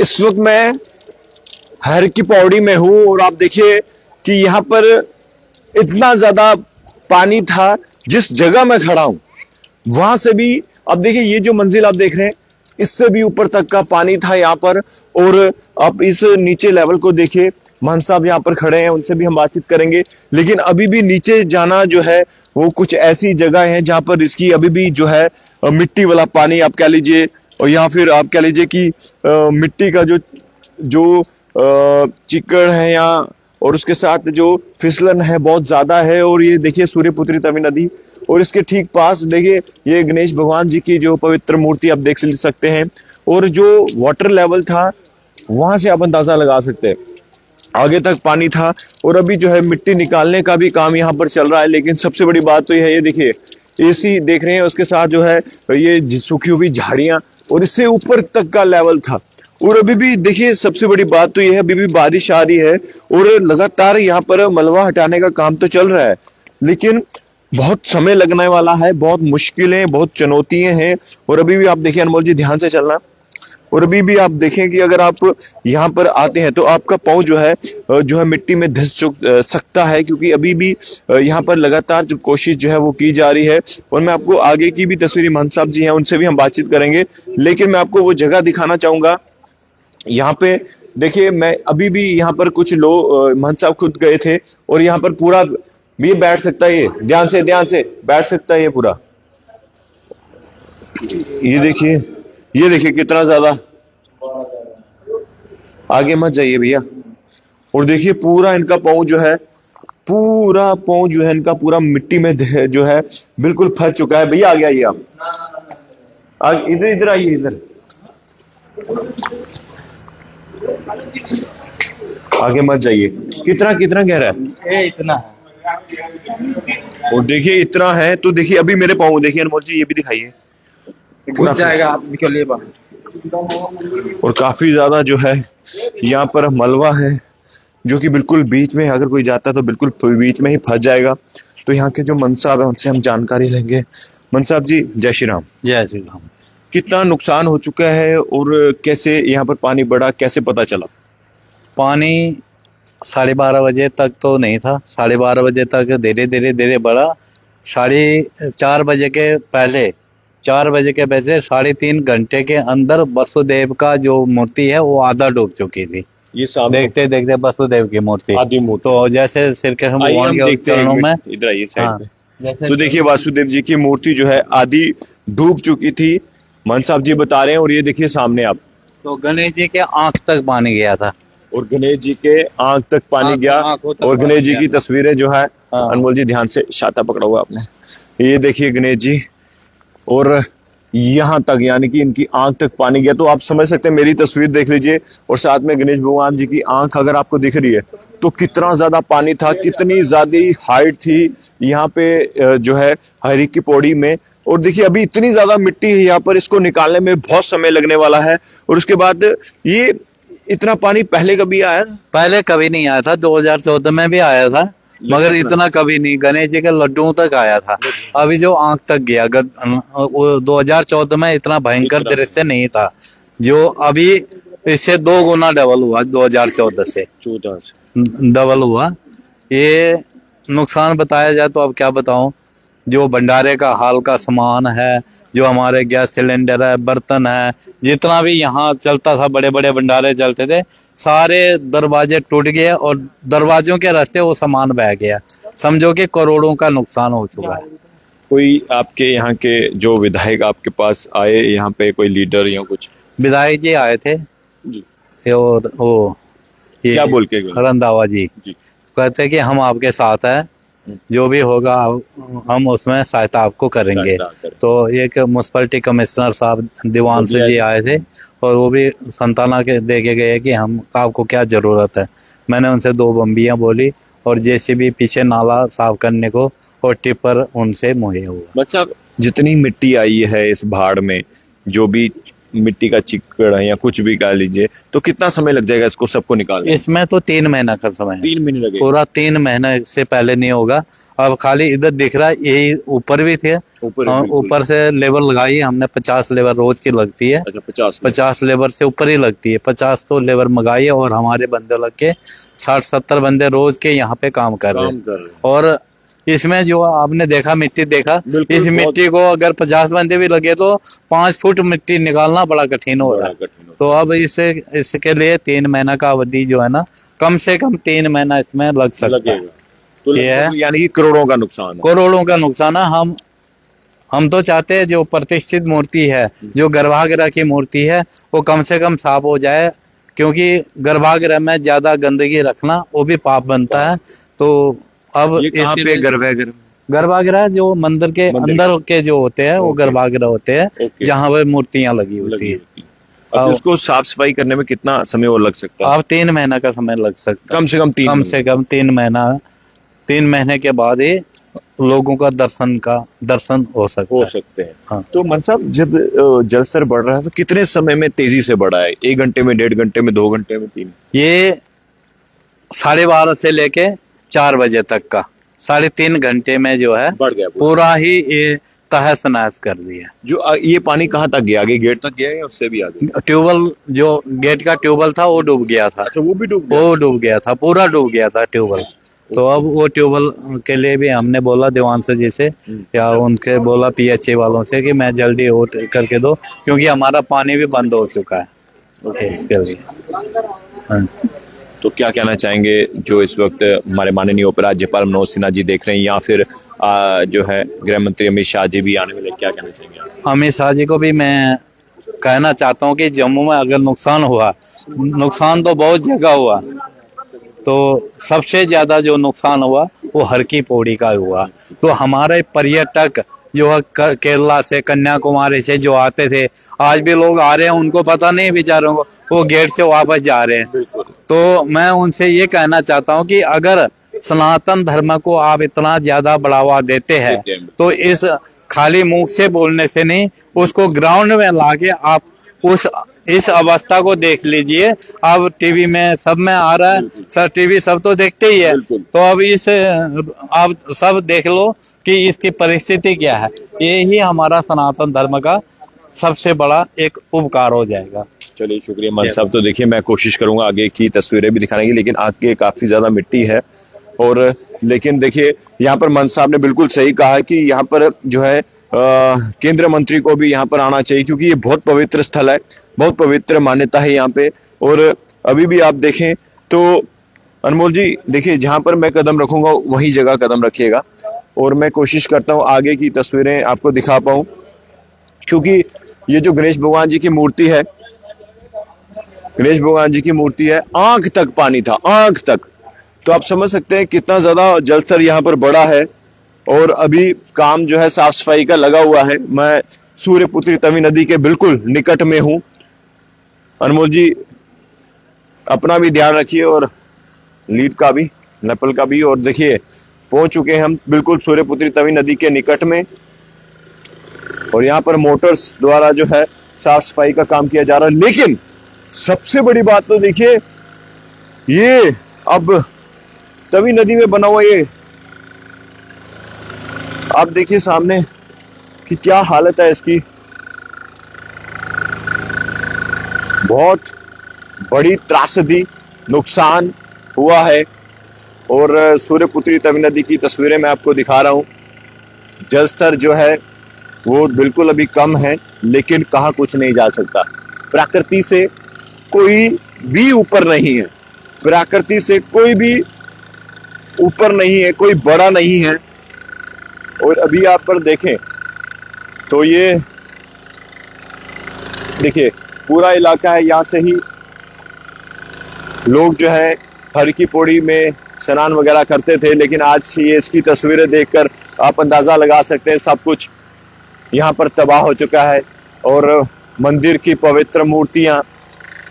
इस वक्त मैं हर की पौड़ी में हूं और आप देखिए कि यहां पर इतना ज्यादा पानी था। जिस जगह मैं खड़ा हूं वहां से भी अब देखिए ये जो मंजिल आप देख रहे हैं इससे भी ऊपर तक का पानी था यहां पर। और आप इस नीचे लेवल को देखिए, मान साहब यहां पर खड़े हैं, उनसे भी हम बातचीत करेंगे। लेकिन अभी भी नीचे जाना जो है वो कुछ ऐसी जगह है जहां पर इसकी अभी भी जो है मिट्टी वाला पानी आप कह लीजिए, और या फिर आप कह लीजिए कि मिट्टी का जो जो चिकड़ है यहाँ, और उसके साथ जो फिसलन है बहुत ज्यादा है। और ये देखिए सूर्यपुत्री तवी नदी, और इसके ठीक पास देखिए ये गणेश भगवान जी की जो पवित्र मूर्ति आप देख सकते हैं। और जो वाटर लेवल था वहां से आप अंदाजा लगा सकते हैं आगे तक पानी था। और अभी जो है मिट्टी निकालने का भी काम यहाँ पर चल रहा है। लेकिन सबसे बड़ी बात तो यह है, ये देखिए एसी देख रहे हैं, उसके साथ जो है ये सूखी हुई झाड़ियां, और इससे ऊपर तक का लेवल था। और अभी भी देखिए सबसे बड़ी बात तो यह है अभी भी बारिश आ रही है और लगातार यहाँ पर मलबा हटाने का काम तो चल रहा है, लेकिन बहुत समय लगने वाला है, बहुत मुश्किलें, बहुत चुनौतियां हैं। और अभी भी आप देखिए अनमोल जी ध्यान से चलना। और अभी भी आप देखें कि अगर आप यहाँ पर आते हैं तो आपका पाँव जो है मिट्टी में धंस सकता है, क्योंकि अभी भी यहाँ पर लगातार जो कोशिश जो है वो की जा रही है। और मैं आपको आगे की भी तस्वीरें महंत साहब जी हैं उनसे भी हम बातचीत करेंगे, लेकिन मैं आपको वो जगह दिखाना चाहूंगा। यहाँ पे देखिए मैं अभी भी यहाँ पर कुछ लोग महंत साहब खुद गए थे और यहाँ पर पूरा ये बैठ सकता है, ये ध्यान से बैठ सकता है ये पूरा। ये देखिए कितना ज्यादा, आगे मत जाइए भैया। और देखिए पूरा इनका पाँव जो है, पूरा पाँव जो है इनका पूरा मिट्टी में जो है बिल्कुल फंस चुका है। भैया आगे आइए आप, इधर आइए इधर, आगे मत जाइए। कितना गहरा है? इतना है। और देखिए इतना है तो देखिए अभी मेरे पाँव देखिए अनमोल जी, ये भी दिखाइए, घुस जाएगा, आप निकलिए बाहर। और काफी ज्यादा जो है यहाँ पर मलबा है जो कि बिल्कुल बीच में, अगर कोई जाता है तो बिल्कुल बीच में ही फंस जाएगा। तो यहाँ के जो मन साहब है उनसे हम जानकारी लेंगे। मन साहब जी जय श्री राम। जय श्री राम। कितना नुकसान हो चुका है और कैसे यहाँ पर पानी बढ़ा, कैसे पता चला? पानी 12:30 बजे तक तो नहीं था, 12:30 बजे तक धीरे बढ़ा। 4:30 बजे के पहले, 4 बजे के वैसे 3.5 घंटे के अंदर वसुदेव का जो मूर्ति है वो आधा डूब चुकी थी। ये सामने देखते देखते वसुदेव की मूर्ति, आधी मूर्ति, तो जैसे श्री कृष्ण भगवान के चरणों में, इधर आइए साइड पे। तो देखिए वासुदेव जी की मूर्ति जो है आधी डूब चुकी थी, मन साहब जी बता रहे हैं। और ये देखिए सामने आप, तो गणेश जी के आंख तक पानी गया था, और गणेश जी के आंख तक पानी गया। और गणेश जी की तस्वीरें जो है अनमोल जी ध्यान से, छाता पकड़ा हुआ आपने, ये देखिए गणेश जी, और यहां तक यानी कि इनकी आंख तक पानी गया। तो आप समझ सकते हैं, मेरी तस्वीर देख लीजिए और साथ में गणेश भगवान जी की आंख अगर आपको दिख रही है तो कितना ज्यादा पानी था, कितनी ज्यादा हाइट थी यहाँ पे जो है हरी की पौड़ी में। और देखिए अभी इतनी ज्यादा मिट्टी है यहाँ पर, इसको निकालने में बहुत समय लगने वाला है। और उसके बाद ये इतना पानी पहले कभी आया? पहले कभी नहीं आया था, 2014 में भी आया था, मगर इतना कभी नहीं। गणेश जी के लड्डुओं तक आया था, अभी जो आंख तक गया। 2014 में इतना भयंकर दृश्य नहीं था, जो अभी इससे 2 गुना डबल हुआ, 2014 से 14 डबल हुआ। ये नुकसान बताया जाए तो अब क्या बताऊं, जो भंडारे का हाल का सामान है, जो हमारे गैस सिलेंडर है, बर्तन है, जितना भी यहाँ चलता था, बड़े बड़े भंडारे चलते थे, सारे दरवाजे टूट गए और दरवाजों के रास्ते वो सामान बह गया। समझो कि करोड़ों का नुकसान हो चुका है। कोई आपके यहाँ के जो विधायक आपके पास आए, यहाँ पे कोई लीडर या कुछ? विधायक जी आए थे जी, और वो क्या बोल के गए? रंधावा जी कहते कि हम आपके साथ हैं, जो भी होगा हम उसमें सहायता आपको करेंगे। तो एक म्युनिसिपैलिटी कमिश्नर साहब दीवान से जी आए थे और वो भी संताना के दे के गए कि हम आपको क्या जरूरत है। मैंने उनसे 2 बम्बियां बोली और जेसीबी पीछे नाला साफ करने को, और टिप्पर उनसे मुहैया हुआ। मतलब जितनी मिट्टी आई है इस भाड़ में, जो भी मिट्टी का चिक्कड़ है या कुछ भी कह लीजिए, तो कितना समय लग जाएगा इसको सबको निकालने? इसमें तो 3 महीना का समय है। 3 महीने लगेगा। पूरा 3 महीने से पहले नहीं होगा। अब खाली इधर दिख रहा है, यही ऊपर भी थे। ऊपर हाँ, बिल्कुल। ऊपर से लेबर लगाई है हमने, 50 लेबर रोज की लगती है। अच्छा 50 50 लेबर से ऊपर ही लगती है। 50 तो लेबर मंगाई है और हमारे बंदे लग के 60-70 बंदे रोज के यहाँ पे काम कर रहे काम हैं। कर रहे हैं। और इसमें जो आपने देखा, मिट्टी देखा, बिल्कुल, इस बहुत- मिट्टी को अगर 50 बंदे भी लगे तो 5 फुट मिट्टी निकालना बड़ा कठिन हो रहा बड़ा है। कठिन होता तो अब इसके लिए 3 महीना का अवधि जो है ना, कम से कम 3 महीना इसमें लग है, सकता है। लगेगा। तो ये है। लगभग यानी कि करोड़ों का नुकसान है। करोड़ों का नुकसान है। हम तो चाहते हैं जो प्रतिष्ठित मूर्ति है, जो गर्भगृह की मूर्ति है, वो कम से कम साफ हो जाए, क्योंकि गर्भगृह में ज्यादा गंदगी रखना वो भी पाप बनता है। तो अब ये कहाँ इसके पे लिए गर्भगृह? गर्भगृह जो मंदिर के मंदिर अंदर के जो होते हैं वो ओके। गर्भगृह होते हैं, ओके। जहाँ पे मूर्तियां लगी होती लगी है। होती है। अब अब- उसको साफ सफाई करने में कितना समय और लग सकता है? अब 3 महीना का समय लग सकता है। कम से कम 3 कम महीने। से कम 3 महीना। 3 महीने के बाद ही लोगों का दर्शन हो सकता हो है। सकते हैं। हाँ। तो मन साहब, जब जल स्तर बढ़ रहा है तो कितने समय में तेजी से बढ़ा है? 1 घंटे में, 1.5 घंटे में, 2 घंटे में, 3? ये 12:30 से लेके 4 बजे तक का 3.5 घंटे में जो है बढ़ गया पूरा। पूरा ही ये तहस नहस कर दिया। जो ये पानी कहाँ तक गया? आगे गेट तक गया या उससे भी आगे? ट्यूबवेल, जो गेट का ट्यूबवेल था वो डूब गया था। अच्छा, वो भी डूब गया। वो डूब गया था, पूरा डूब गया था ट्यूबवेल। तो अब वो ट्यूबवेल के लिए भी हमने बोला देवांश जी से, या उनके बोला पीएचई वालों से कि मैं जल्दी हो करके दो, क्योंकि हमारा पानी भी बंद हो चुका है इसके लिए। हाँ। तो क्या कहना चाहेंगे जो इस वक्त हमारे माननीय उपराज्यपाल मनोज सिन्हा जी देख रहे हैं, या फिर जो है गृह मंत्री अमित शाह जी भी आने वाले, क्या कहना चाहेंगे आप? अमित शाह जी को भी मैं कहना चाहता हूँ कि जम्मू में अगर नुकसान हुआ, नुकसान तो बहुत जगह हुआ, तो सबसे ज्यादा जो नुकसान हुआ वो हर की पौड़ी का हुआ। तो हमारे पर्यटक जो है केरला से, कन्याकुमारी से जो आते थे, आज भी लोग आ रहे हैं, उनको पता नहीं बेचारों को, वो गेट से वापस जा रहे हैं। तो मैं उनसे ये कहना चाहता हूँ कि अगर सनातन धर्म को आप इतना ज्यादा बढ़ावा देते हैं, तो इस खाली मुंह से बोलने से नहीं, उसको ग्राउंड में लाके आप इस अवस्था को देख लीजिए। अब टीवी में सब में आ रहा है, सर टीवी सब तो देखते ही है, तो अब आप सब देख लो कि इसकी परिस्थिति क्या है। ये ही हमारा सनातन धर्म का सबसे बड़ा एक उपकार हो जाएगा। चलिए, शुक्रिया मन साहब। तो देखिए, मैं कोशिश करूंगा आगे की तस्वीरें भी दिखाने की, लेकिन आगे काफी ज्यादा मिट्टी है। और लेकिन देखिए, यहाँ पर मन साहब ने बिल्कुल सही कहा कि यहाँ पर जो है केंद्रीय मंत्री को भी यहाँ पर आना चाहिए, क्योंकि ये बहुत पवित्र स्थल है, बहुत पवित्र मान्यता है यहाँ पे। और अभी भी आप देखें तो अनमोल जी, देखिए जहां पर मैं कदम रखूंगा वही जगह कदम रखिएगा, और मैं कोशिश करता हूं आगे की तस्वीरें आपको दिखा पाऊं, क्योंकि ये जो गणेश भगवान जी की मूर्ति है, गणेश भगवान जी की मूर्ति है, आंख तक पानी था, आंख तक। तो आप समझ सकते हैं कितना ज्यादा जल स्तर यहाँ पर बढ़ा है। और अभी काम जो है साफ सफाई का लगा हुआ है। मैं सूर्यपुत्री तवी नदी के बिल्कुल निकट में हूं। अनमोल जी, अपना भी ध्यान रखिए और लीड का भी, नपल का भी। और देखिए, पहुंच चुके हैं हम बिल्कुल सूर्यपुत्री तवी नदी के निकट में, और यहाँ पर मोटर्स द्वारा जो है साफ सफाई का काम किया जा रहा है। लेकिन सबसे बड़ी बात तो देखिए, ये अब तवी नदी में बना हुआ ये, आप देखिए सामने कि क्या हालत है इसकी। बहुत बड़ी त्रासदी, नुकसान हुआ है। और सूर्यपुत्री तवी नदी की तस्वीरें मैं आपको दिखा रहा हूं। जल स्तर जो है वो बिल्कुल अभी कम है, लेकिन कहां कुछ नहीं जा सकता। प्रकृति से कोई भी ऊपर नहीं है, प्रकृति से कोई भी ऊपर नहीं है, कोई बड़ा नहीं है। और अभी आप पर देखें तो ये देखिए पूरा इलाका है, यहां से ही लोग जो है हर की पौड़ी में स्नान वगैरह करते थे, लेकिन आज ये इसकी तस्वीरें देखकर आप अंदाजा लगा सकते हैं सब कुछ यहाँ पर तबाह हो चुका है। और मंदिर की पवित्र मूर्तियां,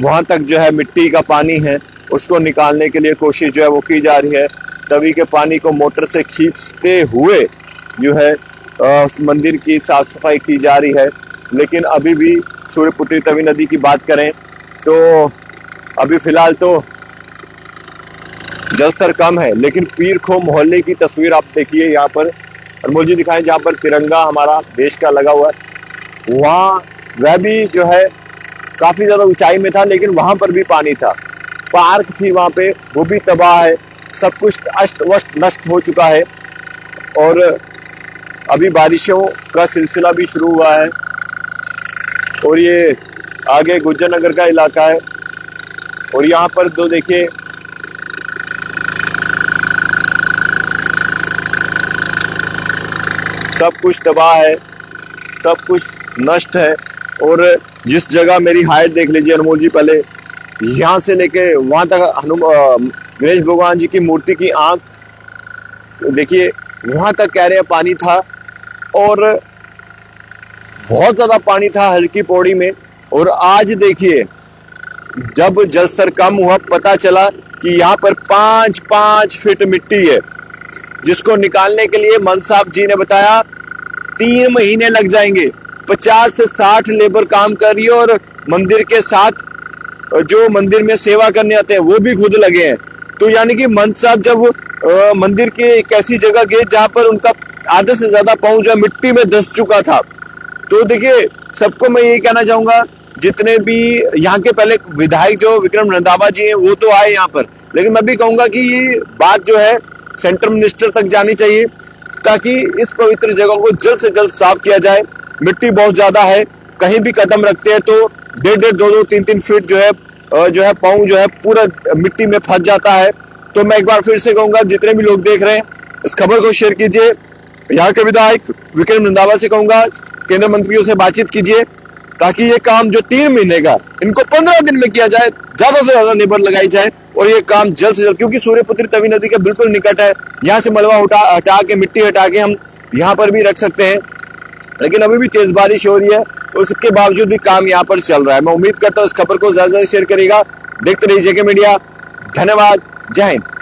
वहां तक जो है मिट्टी का पानी है, उसको निकालने के लिए कोशिश जो है वो की जा रही है। तवी के पानी को मोटर से खींचते हुए जो है उस मंदिर की साफ सफाई की जा रही है, लेकिन अभी भी सूर्यपुत्री तवी नदी की बात करें तो अभी फिलहाल तो जलस्तर कम है, लेकिन पीर खो मोहल्ले की तस्वीर आप देखिए यहाँ पर। अनमोल जी दिखाएं, जहाँ पर तिरंगा हमारा देश का लगा हुआ है, वहाँ वह भी जो है काफी ज्यादा ऊंचाई में था, लेकिन वहां पर भी पानी था। पार्क थी वहां पे, वो भी तबाह है, सब कुछ अस्त व्यस्त नष्ट हो चुका है। और अभी बारिशों का सिलसिला भी शुरू हुआ है और ये आगे गुज्जर नगर का इलाका है। और यहाँ पर तो देखिए सब कुछ तबाह है, सब कुछ नष्ट है। और जिस जगह मेरी हाइट देख लीजिए अनमोल जी, पहले यहाँ से लेके वहां तक गणेश भगवान जी की मूर्ति की आंख देखिए, वहां तक कह रहे हैं पानी था और बहुत ज्यादा पानी था हल्की पौड़ी में। और आज देखिए जब जलस्तर कम हुआ, पता चला कि यहाँ पर 5-5 फीट मिट्टी है, जिसको निकालने के लिए मंत्री साहब जी ने बताया 3 महीने लग जाएंगे। 50 से 60 लेबर काम कर रही है और मंदिर के साथ जो मंदिर में सेवा करने आते हैं वो भी खुद लगे हैं। तो यानी कि मंत्री साहब जब मंदिर के एक ऐसी जगह गए जहां पर उनका आधे से ज्यादा पांव जो मिट्टी में धंस चुका था। तो देखिए सबको मैं यही कहना चाहूंगा, जितने भी यहाँ के पहले विधायक जो विक्रम रंधावा जी हैं वो तो आए यहाँ पर, लेकिन मैं भी कहूंगा कि ये बात जो है सेंट्रल मिनिस्टर तक जानी चाहिए, ताकि इस पवित्र जगह को जल्द से जल्द साफ किया जाए। मिट्टी बहुत ज्यादा है, कहीं भी कदम रखते हैं तो 1.5, 2, 3 फीट जो है पाँव जो है पूरा मिट्टी में फंस जाता है। तो मैं एक बार फिर से कहूंगा, जितने भी लोग देख रहे हैं इस खबर को शेयर कीजिए। यहाँ के विधायक विक्रम रंधावा से कहूंगा, केंद्र मंत्रियों से बातचीत कीजिए, ताकि ये काम जो 3 महीने का, इनको 15 दिन में किया जाए, ज्यादा से ज्यादा लेबर लगाई जाए और ये काम जल्द से जल्द, क्योंकि सूर्यपुत्री तवी नदी के बिल्कुल निकट है। यहाँ से मलबा हटा के मिट्टी हटा के हम यहाँ पर भी रख सकते हैं, लेकिन अभी भी तेज बारिश हो रही है, उसके बावजूद भी काम यहाँ पर चल रहा है। मैं उम्मीद करता हूँ इस खबर को ज्यादा से शेयर करेगा। देखते रहिए जेके मीडिया। धन्यवाद, जय हिंद।